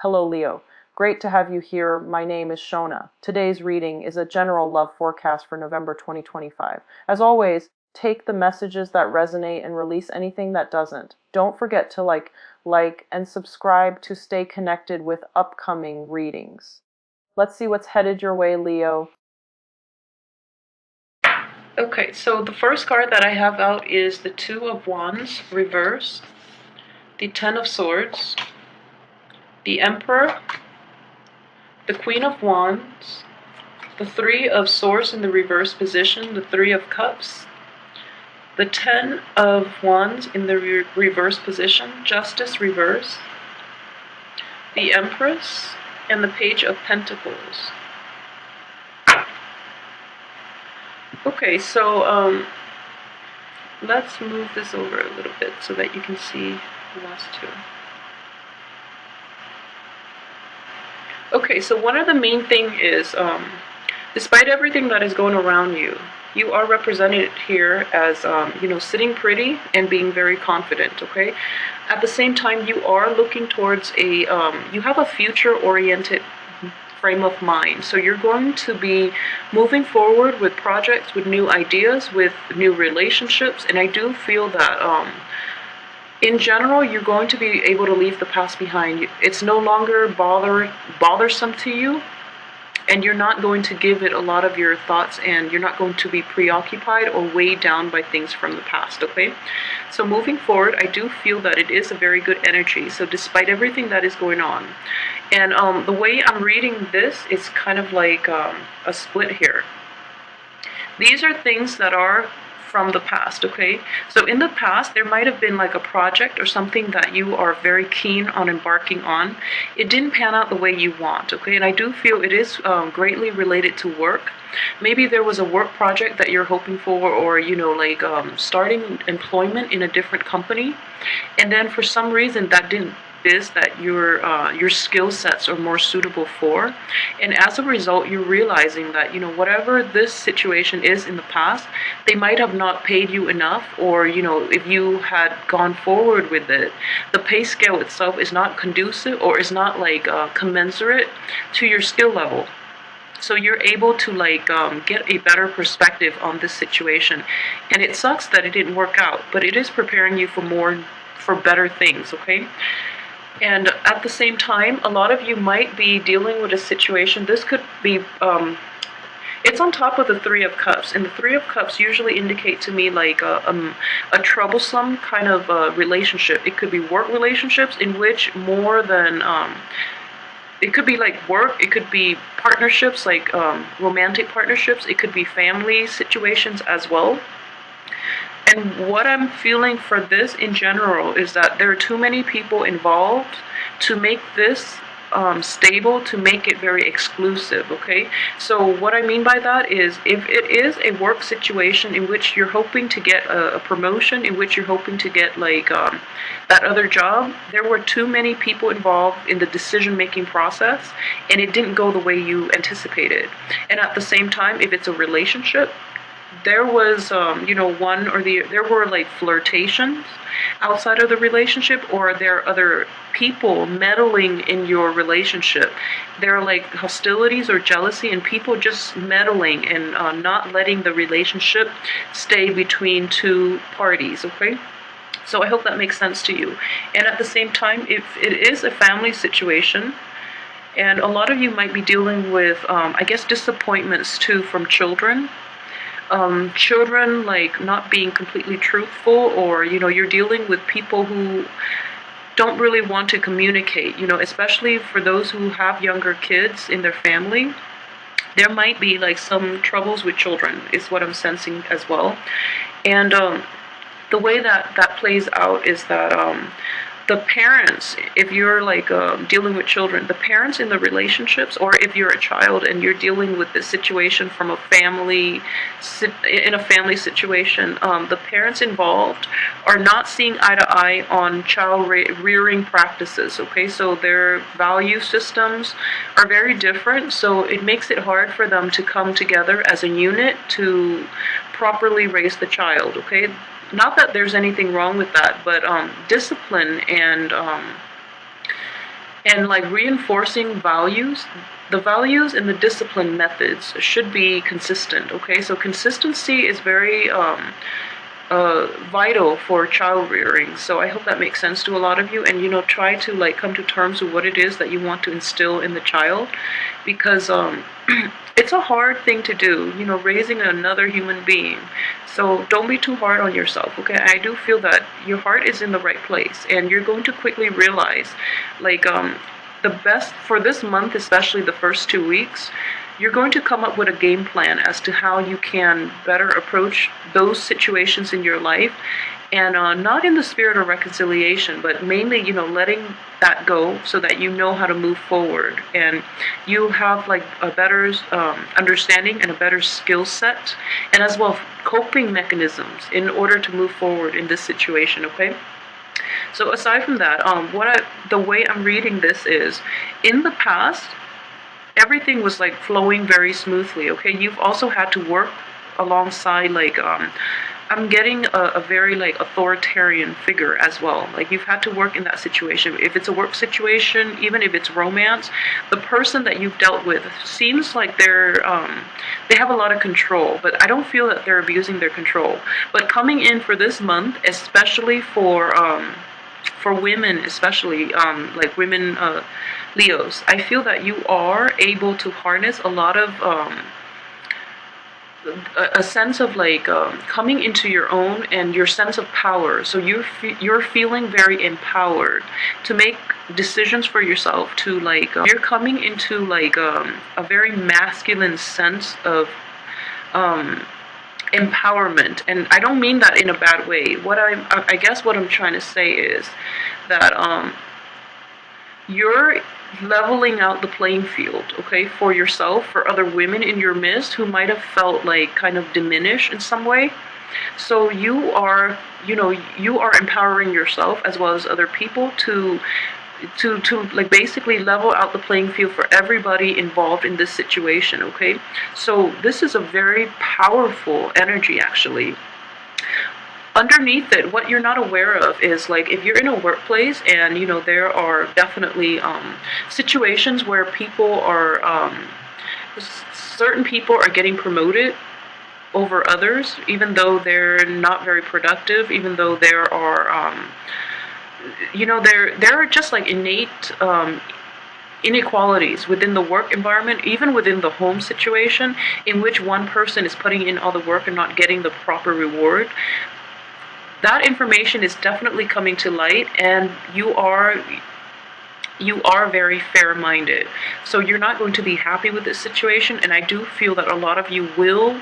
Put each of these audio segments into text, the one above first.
Hello, Leo. Great to have you here. My name is Shona. Today's reading is a general love forecast for November 2025. As always, take the messages that resonate and release anything that doesn't. Don't forget to like, and subscribe to stay connected with upcoming readings. Let's see what's headed your way, Leo. Okay, so the first card that I have out is the Two of Wands, reverse, the Ten of Swords, the Emperor, the Queen of Wands, the Three of Swords in the reverse position, the Three of Cups, the Ten of Wands in the reverse position, Justice reverse, the Empress, and the Page of Pentacles. Okay, so let's move this over a little bit so that you can see the last two. Okay, so one of the main thing is, despite everything that is going around you, you are represented here as, sitting pretty and being very confident, okay? At the same time, you are looking towards you have a future-oriented frame of mind. So you're going to be moving forward with projects, with new ideas, with new relationships, and I do feel that, in general, you're going to be able to leave the past behind. It's no longer bothersome to you, and you're not going to give it a lot of your thoughts, and you're not going to be preoccupied or weighed down by things from the past, okay? So moving forward, I do feel that it is a very good energy, so despite everything that is going on. And the way I'm reading this is kind of like a split here. These are things that are from the past, okay? So in the past, there might have been like a project or something that you are very keen on embarking on. It didn't pan out the way you want, okay? And I do feel it is greatly related to work. Maybe there was a work project that you're hoping for, or, starting employment in a different company. And then for some reason that didn't that your skill sets are more suitable for, and as a result you're realizing that whatever this situation is in the past, they might have not paid you enough, or if you had gone forward with it, the pay scale itself is not conducive or is not commensurate to your skill level. So you're able to get a better perspective on this situation, and it sucks that it didn't work out, but it is preparing you for better things, okay? And at the same time, a lot of you might be dealing with a situation. This could be, it's on top of the Three of Cups. And the Three of Cups usually indicate to me a troublesome kind of relationship. It could be work relationships in which more than, it could be like work, it could be partnerships, romantic partnerships. It could be family situations as well. And what I'm feeling for this in general is that there are too many people involved to make this stable, to make it very exclusive, okay? So what I mean by that is, if it is a work situation in which you're hoping to get a promotion, in which you're hoping to get that other job, there were too many people involved in the decision-making process, and it didn't go the way you anticipated. And at the same time, if it's a relationship, there was, there were flirtations outside of the relationship, or there are other people meddling in your relationship. There are hostilities or jealousy, and people just meddling and not letting the relationship stay between two parties, okay? So I hope that makes sense to you. And at the same time, if it is a family situation, and a lot of you might be dealing with, disappointments too from children. Children not being completely truthful, or you're dealing with people who don't really want to communicate, especially for those who have younger kids in their family. There might be some troubles with children is what I'm sensing as well. And the way that plays out is that the parents, if you're dealing with children, the parents in the relationships, or if you're a child and you're dealing with this situation from in a family situation, the parents involved are not seeing eye to eye on child rearing practices, okay? So their value systems are very different, so it makes it hard for them to come together as a unit to properly raise the child, okay? Not that there's anything wrong with that, but discipline and and like reinforcing values. The values and the discipline methods should be consistent. Okay, so consistency is very vital for child rearing. So I hope that makes sense to a lot of you, and try to like come to terms with what it is that you want to instill in the child, because it's a hard thing to do, raising another human being. So don't be too hard on yourself, okay? I do feel that your heart is in the right place, and you're going to quickly realize, like, the best for this month, especially the first 2 weeks, you're going to come up with a game plan as to how you can better approach those situations in your life, and not in the spirit of reconciliation, but mainly, letting that go so that you know how to move forward, and you have like a better understanding and a better skill set, and as well coping mechanisms in order to move forward in this situation. Okay. So aside from that, the way I'm reading this is, in the past, everything was like flowing very smoothly. Okay, you've also had to work alongside, like, I'm getting a very like authoritarian figure as well. Like, you've had to work in that situation. If it's a work situation, even if it's romance, the person that you've dealt with seems like they have a lot of control, but I don't feel that they're abusing their control. But coming in for this month, especially for women, especially like women, Leos, I feel that you are able to harness a lot of a sense of like coming into your own and your sense of power. So you're feeling very empowered to make decisions for yourself. To like you're coming into like a very masculine sense of empowerment, and I don't mean that in a bad way. I guess what I'm trying to say is that you're leveling out the playing field, okay, for yourself, for other women in your midst who might have felt like kind of diminished in some way. So you are empowering yourself as well as other people to like basically level out the playing field for everybody involved in this situation. Okay, so this is a very powerful energy, actually. Underneath it, what you're not aware of is, like, if you're in a workplace and there are definitely situations where people are certain people are getting promoted over others, even though they're not very productive, even though there are there are just like innate inequalities within the work environment, even within the home situation, in which one person is putting in all the work and not getting the proper reward. That information is definitely coming to light, and you are very fair-minded. So you're not going to be happy with this situation, and I do feel that a lot of you will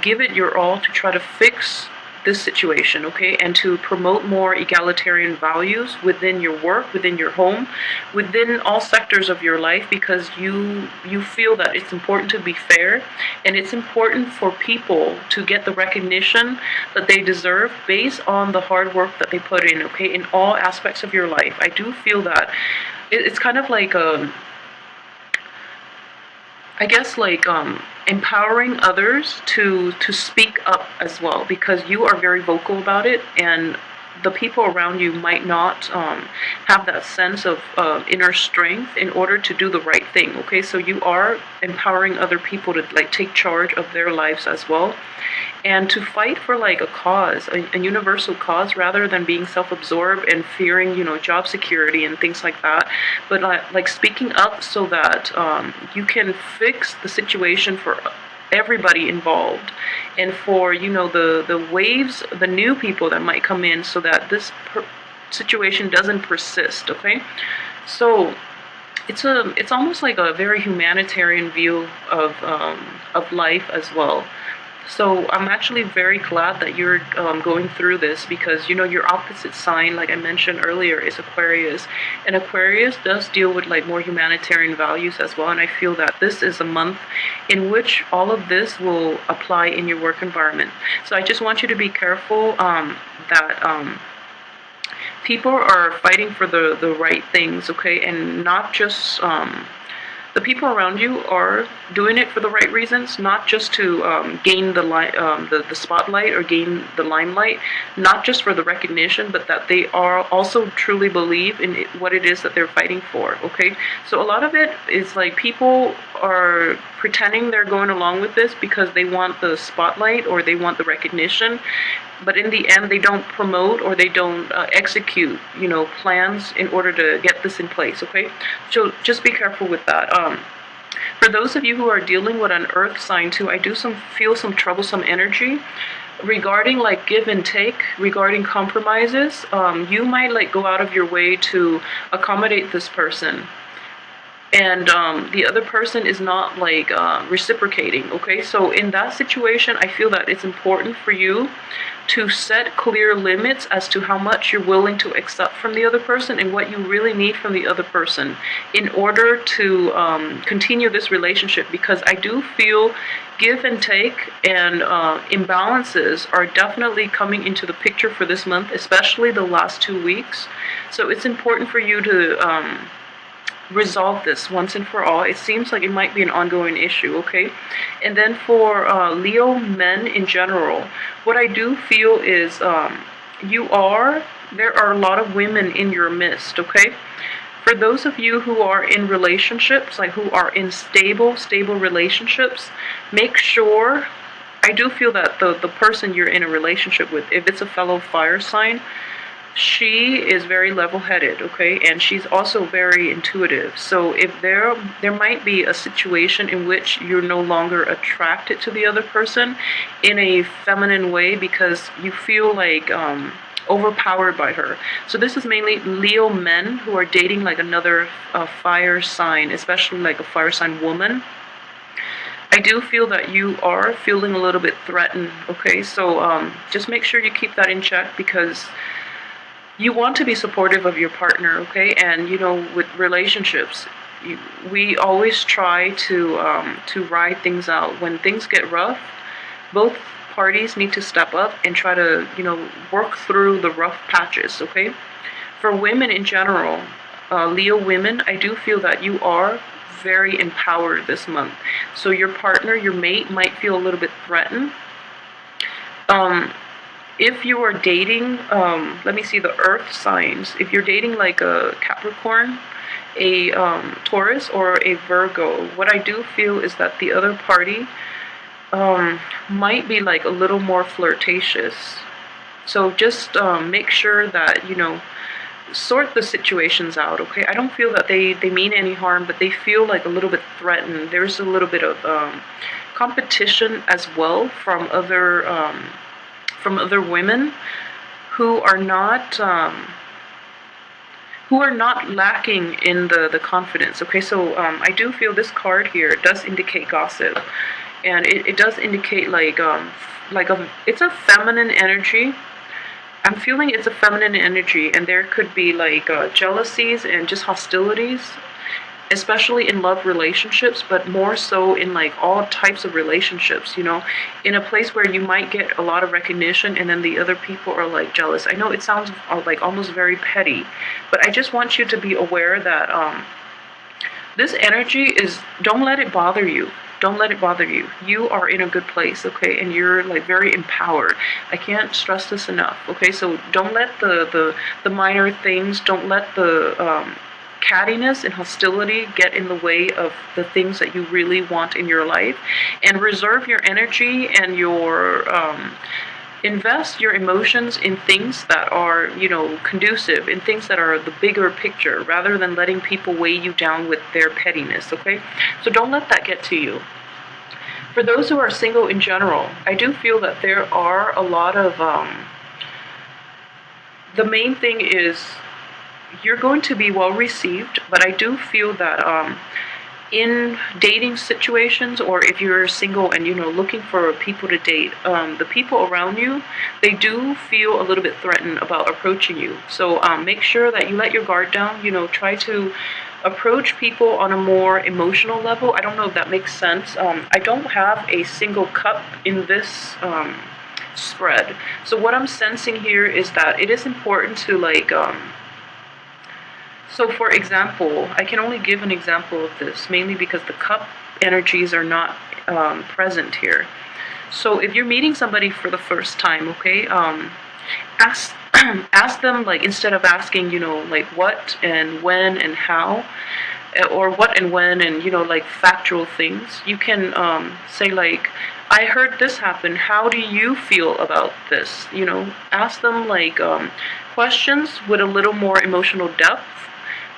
give it your all to try to fix this situation, okay, and to promote more egalitarian values within your work, within your home, within all sectors of your life, because you feel that it's important to be fair, and it's important for people to get the recognition that they deserve based on the hard work that they put in, okay, in all aspects of your life. I do feel that it's kind of like I guess like empowering others to speak up as well, because you are very vocal about it, and the people around you might not have that sense of inner strength in order to do the right thing. Okay, so you are empowering other people to like take charge of their lives as well, and to fight for like a cause, a universal cause, rather than being self-absorbed and fearing, job security and things like that. But like speaking up so that you can fix the situation for everybody involved, and for the waves, the new people that might come in, so that this situation doesn't persist. Okay, so it's almost like a very humanitarian view of life as well. So I'm actually very glad that you're going through this, because your opposite sign, like I mentioned earlier, is Aquarius, and Aquarius does deal with like more humanitarian values as well. And I feel that this is a month in which all of this will apply in your work environment. So I just want you to be careful that people are fighting for the right things, okay, and not just the people around you are doing it for the right reasons, not just to gain the spotlight or gain the limelight, not just for the recognition, but that they are also truly believe in what it is that they're fighting for. Okay, so a lot of it is like people are pretending they're going along with this because they want the spotlight or they want the recognition, but in the end they don't promote or they don't execute plans in order to get this in place. Okay, so just be careful with that. For those of you who are dealing with an earth sign too, I do feel some troublesome energy regarding like give and take, regarding compromises. You might like go out of your way to accommodate this person, and the other person is not like reciprocating. Okay, so in that situation, I feel that it's important for you to set clear limits as to how much you're willing to accept from the other person and what you really need from the other person in order to continue this relationship, because I do feel give and take and imbalances are definitely coming into the picture for this month, especially the last 2 weeks. So it's important for you to resolve this once and for all. It seems like it might be an ongoing issue. Okay, and then for Leo men in general, what I do feel is there are a lot of women in your midst. Okay, for those of you who are in relationships, like who are in stable relationships, make sure, I do feel that the person you're in a relationship with, if it's a fellow fire sign, she is very level-headed, okay, and she's also very intuitive. So if there might be a situation in which you're no longer attracted to the other person in a feminine way because you feel like overpowered by her. So this is mainly Leo men who are dating like another fire sign, especially like a fire sign woman. I do feel that you are feeling a little bit threatened. Okay, so just make sure you keep that in check, because you want to be supportive of your partner. Okay, and with relationships, we always try to ride things out. When things get rough, both parties need to step up and try to work through the rough patches. Okay, for women in general, Leo women, I do feel that you are very empowered this month. So your partner, your mate, might feel a little bit threatened. If you are dating, let me see the earth signs. If you're dating like a Capricorn, a Taurus, or a Virgo, what I do feel is that the other party might be like a little more flirtatious. So just make sure that, sort the situations out. Okay, I don't feel that they mean any harm, but they feel like a little bit threatened. There's a little bit of competition as well from other women who are not lacking in the confidence. Okay, so I do feel this card here does indicate gossip, and it does indicate it's a feminine energy. I'm feeling it's a feminine energy, and there could be like jealousies and just hostilities, especially in love relationships, but more so in like all types of relationships, in a place where you might get a lot of recognition and then the other people are like jealous. I know it sounds like almost very petty, but I just want you to be aware that this energy is, don't let it bother you. Don't let it bother you. You are in a good place, okay? And you're like very empowered. I can't stress this enough, okay? So don't let the minor things, don't let the cattiness and hostility get in the way of the things that you really want in your life, and reserve your energy and your invest your emotions in things that are conducive, in things that are the bigger picture, rather than letting people weigh you down with their pettiness. Okay, so don't let that get to you. For those who are single in general, I do feel that there are a lot of the main thing is you're going to be well received, but I do feel that in dating situations, or if you're single and looking for people to date, the people around you, they do feel a little bit threatened about approaching you. So make sure that you let your guard down. Try to approach people on a more emotional level. I don't know if that makes sense. I don't have a single cup in this spread. So what I'm sensing here is that it is important to So, for example, I can only give an example of this mainly because the cup energies are not present here. So, if you're meeting somebody for the first time, okay, ask ask them, like, instead of asking, like what and when and how, or what and when, and like factual things, you can say, like, I heard this happen, how do you feel about this? Ask them, like, questions with a little more emotional depth,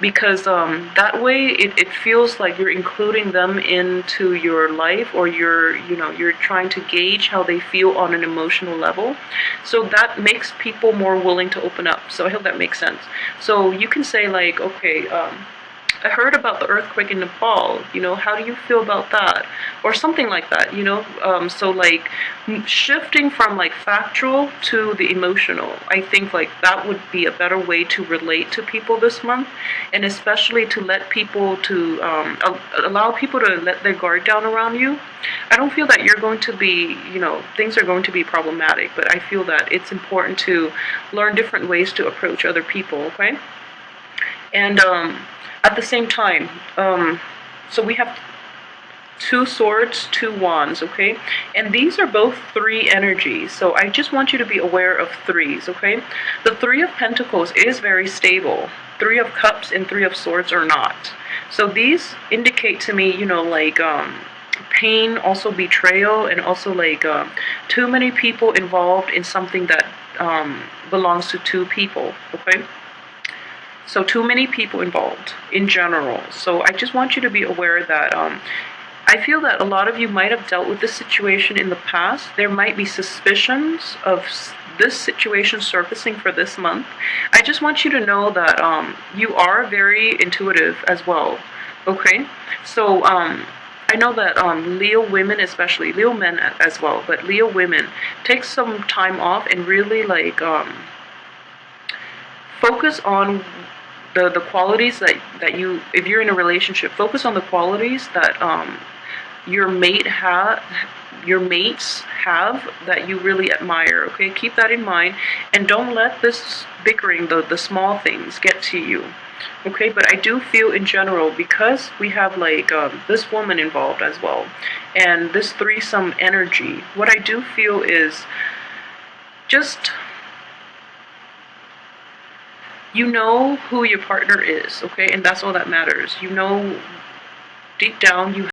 because that way it feels like you're including them into your life, or you're trying to gauge how they feel on an emotional level. So that makes people more willing to open up. So I hope that makes sense. So you can say, like, okay, I heard about the earthquake in Nepal. How do you feel about that? Or something like that. So, like, shifting from, like, factual to the emotional. I think, like, that would be a better way to relate to people this month, and especially to let people to allow people to let their guard down around you. I don't feel that you're going to be, things are going to be problematic, but I feel that it's important to learn different ways to approach other people. Okay. And at the same time, so we have two swords, two wands, okay? And these are both three energies. So I just want you to be aware of threes, okay? The Three of Pentacles is very stable. Three of Cups and Three of Swords are not. So these indicate to me, like, pain, also betrayal, and also, like, too many people involved in something that belongs to two people, okay? So too many people involved in general. So I just want you to be aware that I feel that a lot of you might have dealt with this situation in the past. There might be suspicions of this situation surfacing for this month. I just want you to know that you are very intuitive as well. Okay? So I know that Leo women, especially Leo men as well, but Leo women, take some time off and really, like, focus on the qualities that you, if you're in a relationship, focus on the qualities that your your mates have, that you really admire. Okay, keep that in mind, and don't let this bickering, the small things, get to you. Okay, but I do feel in general, because we have, like, this woman involved as well, and this threesome energy, what I do feel is just, you know who your partner is, okay? And that's all that matters. Deep down, you